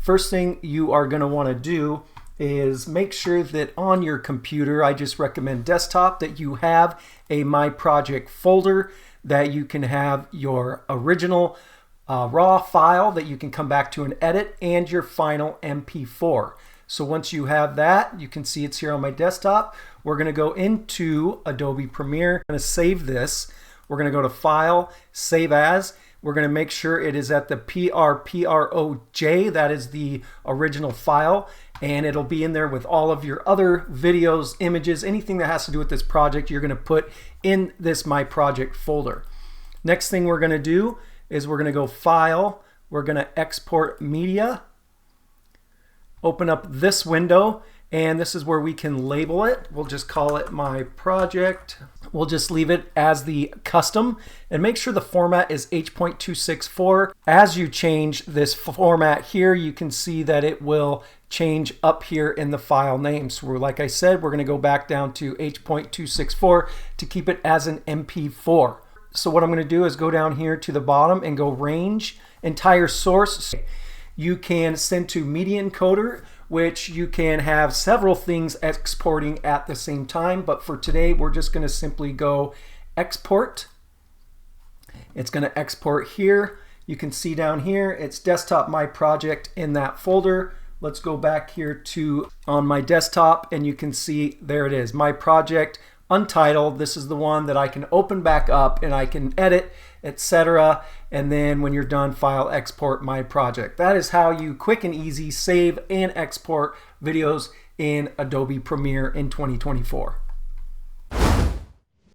First thing you are going to want to do is make sure that on your computer, I just recommend desktop, that you have a My Project folder, that you can have your original raw file that you can come back to and edit, and your final MP4. So once you have that, you can see it's here on my desktop. We're going to go into Adobe Premiere. I'm going to save this. We're going to go to File, Save As. We're going to make sure it is at the PRPROJ. That is the original file, and it'll be in there with all of your other videos, images, anything that has to do with this project you're going to put in this My Project folder. Next thing we're going to do is we're going to go File. We're going to Export Media. Open up this window, and this is where we can label it. We'll just call it My Project. We'll just leave it as the custom, and make sure the format is H.264. As you change this format here, you can see that it will change up here in the file name. So like I said, we're going to go back down to H.264 to keep it as an MP4. So what I'm going to do is go down here to the bottom and go Range, Entire Source. You can send to Media Encoder, which you can have several things exporting at the same time. But for today, we're just going to simply go Export. It's going to export here. You can see down here, it's Desktop My Project in that folder. Let's go back here to on my desktop, and you can see there it is, My Project Untitled. This is the one that I can open back up and I can edit, etc. And then when you're done, file, export My Project. That is how you quick and easy save and export videos in Adobe Premiere in 2024.